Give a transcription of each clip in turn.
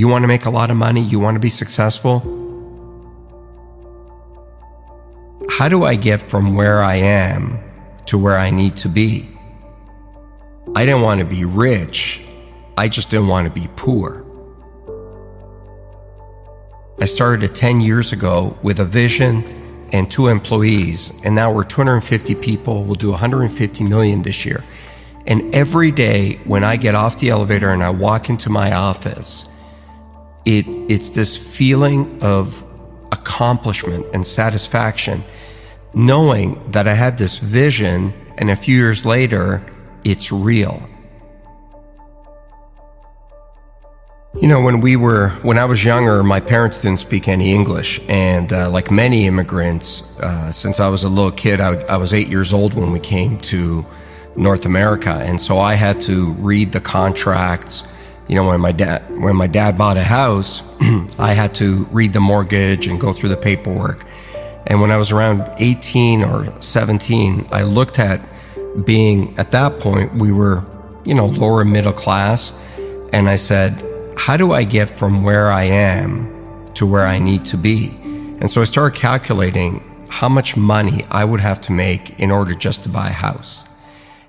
You want to make a lot of money? You want to be successful? How do I get from where I am to where I need to be? I didn't want to be rich. I just didn't want to be poor. I started it 10 years ago with a vision and 2 employees, and now we're 250 people. We'll do 150 million this year. And every day when I get off the elevator and I walk into my office, it's this feeling of accomplishment and satisfaction, knowing that I had this vision and a few years later, it's real. You know, when I was younger, my parents didn't speak any English. And like many immigrants, since I was a little kid, I was 8 years old when we came to North America. And so I had to read the contracts. You know, when my dad bought a house, I had to read the mortgage and go through the paperwork. And when I was around 18 or 17, I looked at being, at that point, we were, lower middle class. And I said, how do I get from where I am to where I need to be? And so I started calculating how much money I would have to make in order just to buy a house.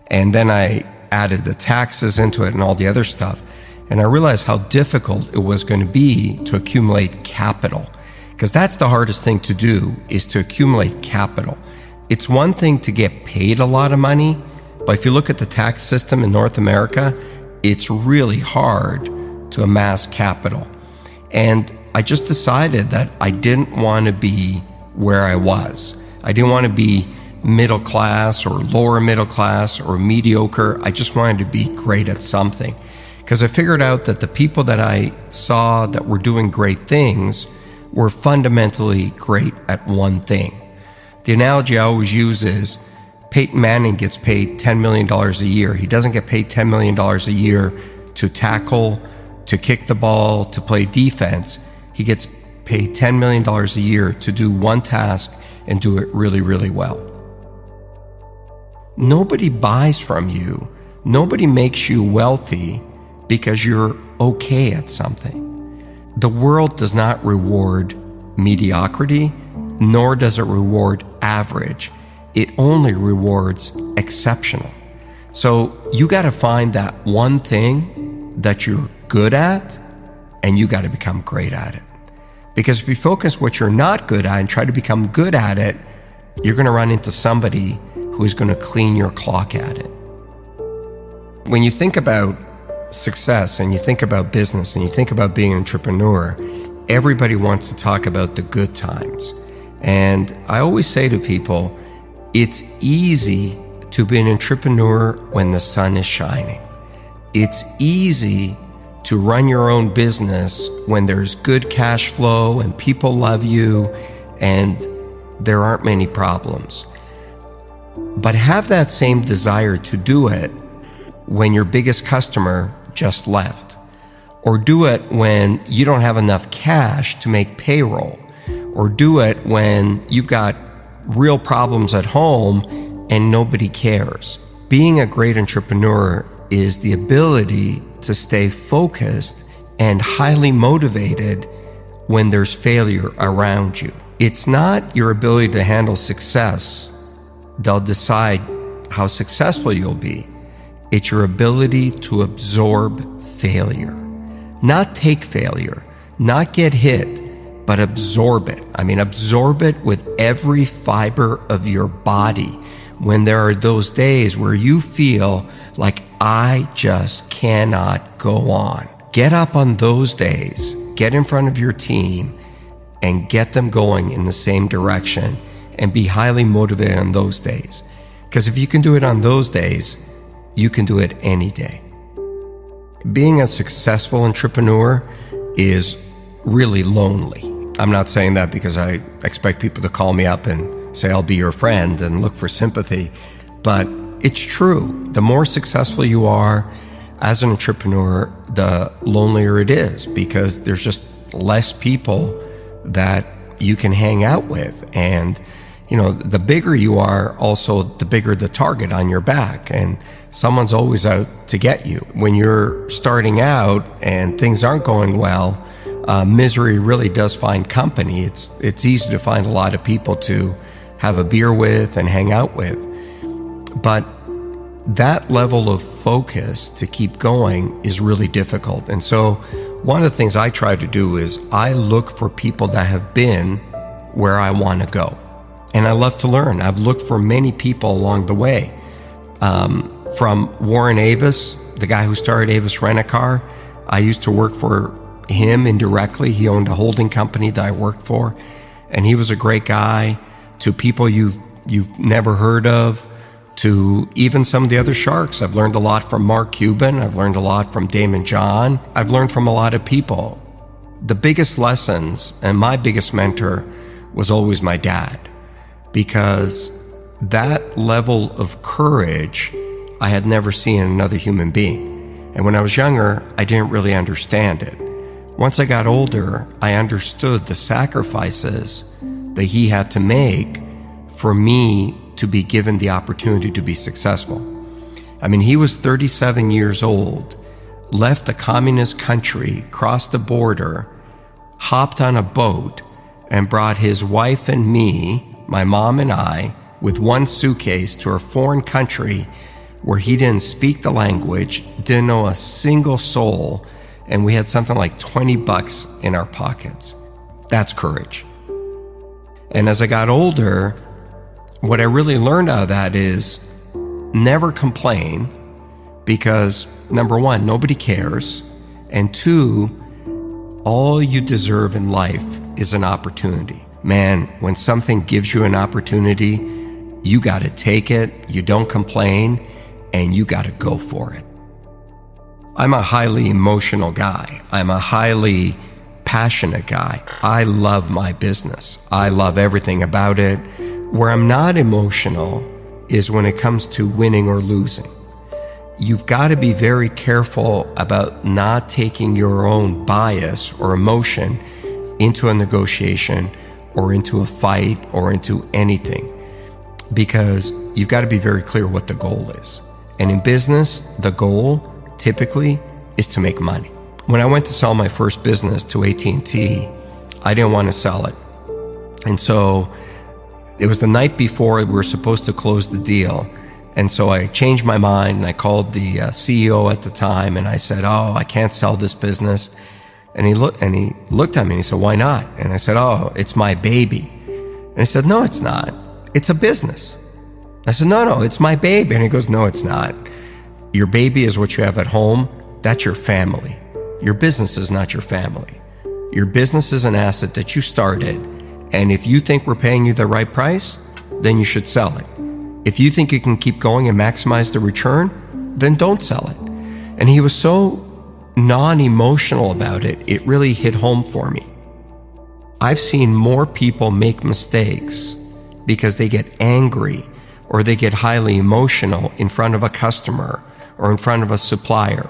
And then I added the taxes into it and all the other stuff. And I realized how difficult it was going to be to accumulate capital. Because that's the hardest thing to do, is to accumulate capital. It's one thing to get paid a lot of money, but if you look at the tax system in North America, it's really hard to amass capital. And I just decided that I didn't want to be where I was. I didn't want to be middle class or lower middle class or mediocre. I just wanted to be great at something. Because I figured out that the people that I saw that were doing great things were fundamentally great at one thing. The analogy I always use is Peyton Manning gets paid $10 million a year. He doesn't get paid $10 million a year to tackle, to kick the ball, to play defense. He gets paid $10 million a year to do one task and do it really, really well. Nobody buys from you. Nobody makes you wealthy because you're okay at something. The world does not reward mediocrity, nor does it reward average. It only rewards exceptional. So you got to find that one thing that you're good at, and you got to become great at it. Because if you focus what you're not good at and try to become good at it, you're going to run into somebody who is going to clean your clock at it. When you think about success and you think about business and you think about being an entrepreneur, everybody wants to talk about the good times. And I always say to people, it's easy to be an entrepreneur when the sun is shining. It's easy to run your own business when there's good cash flow and people love you and there aren't many problems. But have that same desire to do it when your biggest customer just left, or do it when you don't have enough cash to make payroll, or do it when you've got real problems at home and nobody cares. Being a great entrepreneur is the ability to stay focused and highly motivated when there's failure around you. It's not your ability to handle success that'll decide how successful you'll be. It's your ability to absorb failure. Not take failure, not get hit, but absorb it. I mean, absorb it with every fiber of your body. When there are those days where you feel like, I just cannot go on. Get up on those days, get in front of your team, and get them going in the same direction, and be highly motivated on those days. Because if you can do it on those days, you can do it any day. Being a successful entrepreneur is really lonely. I'm not saying that because I expect people to call me up and say, I'll be your friend and look for sympathy. But it's true. The more successful you are as an entrepreneur, the lonelier it is, because there's just less people that you can hang out with. And, the bigger you are, also the bigger the target on your back, and someone's always out to get you. When you're starting out and things aren't going well, misery really does find company. It's easy to find a lot of people to have a beer with and hang out with. But that level of focus to keep going is really difficult. And so one of the things I try to do is I look for people that have been where I want to go. And I love to learn. I've looked for many people along the way. From Warren Avis, the guy who started Avis Rent-A-Car, I used to work for him indirectly. He owned a holding company that I worked for, and he was a great guy. To people you've never heard of, to even some of the other sharks. I've learned a lot from Mark Cuban. I've learned a lot from Damon John. I've learned from a lot of people. The biggest lessons, and my biggest mentor, was always my dad, because that level of courage I had never seen in another human being. And when I was younger, I didn't really understand it. Once I got older, I understood the sacrifices that he had to make for me to be given the opportunity to be successful. I mean, he was 37 years old, left a communist country, crossed the border, hopped on a boat, and brought his wife and me, my mom and I, with one suitcase to a foreign country where he didn't speak the language, didn't know a single soul, and we had something like $20 in our pockets. That's courage. And as I got older, what I really learned out of that is never complain, because number one, nobody cares, and two, all you deserve in life is an opportunity. Man, when something gives you an opportunity, you got to take it, you don't complain, and you got to go for it. I'm a highly emotional guy. I'm a highly passionate guy. I love my business. I love everything about it. Where I'm not emotional is when it comes to winning or losing. You've got to be very careful about not taking your own bias or emotion into a negotiation or into a fight or into anything, because you've got to be very clear what the goal is. And in business, the goal typically is to make money. When I went to sell my first business to AT&T, I didn't want to sell it. And so it was the night before we were supposed to close the deal. And so I changed my mind, and I called the CEO at the time, and I said, "Oh, I can't sell this business." And he looked at me and he said, "Why not?" And I said, "Oh, it's my baby." And he said, "No, it's not. It's a business." I said, No, it's my baby." And he goes, "No, it's not. Your baby is what you have at home. That's your family. Your business is not your family. Your business is an asset that you started. And if you think we're paying you the right price, then you should sell it. If you think you can keep going and maximize the return, then don't sell it." And he was so non-emotional about it, it really hit home for me. I've seen more people make mistakes because they get angry or they get highly emotional in front of a customer or in front of a supplier.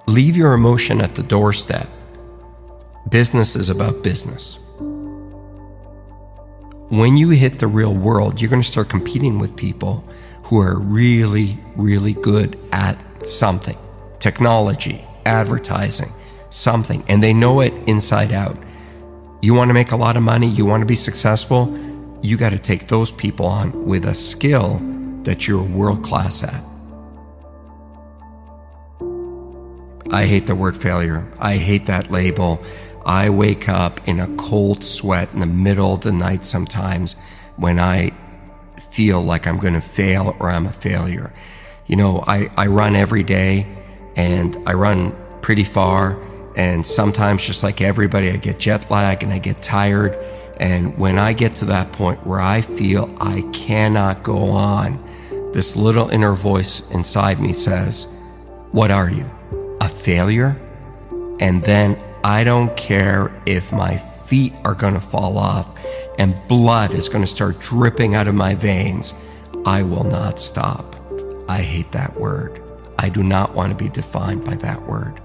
Leave your emotion at the doorstep. Business is about business. When you hit the real world, you're going to start competing with people who are really, really good at something. Technology, advertising, something, and they know it inside out. You want to make a lot of money, you want to be successful, you got to take those people on with a skill that you're world class at. I hate the word failure. I hate that label. I wake up in a cold sweat in the middle of the night sometimes when I feel like I'm going to fail or I'm a failure. I run every day, and I run pretty far, and sometimes, just like everybody, I get jet lag and I get tired. And when I get to that point where I feel I cannot go on, this little inner voice inside me says, "What are you, a failure?" And then I don't care if my feet are going to fall off and blood is going to start dripping out of my veins. I will not stop. I hate that word. I do not want to be defined by that word.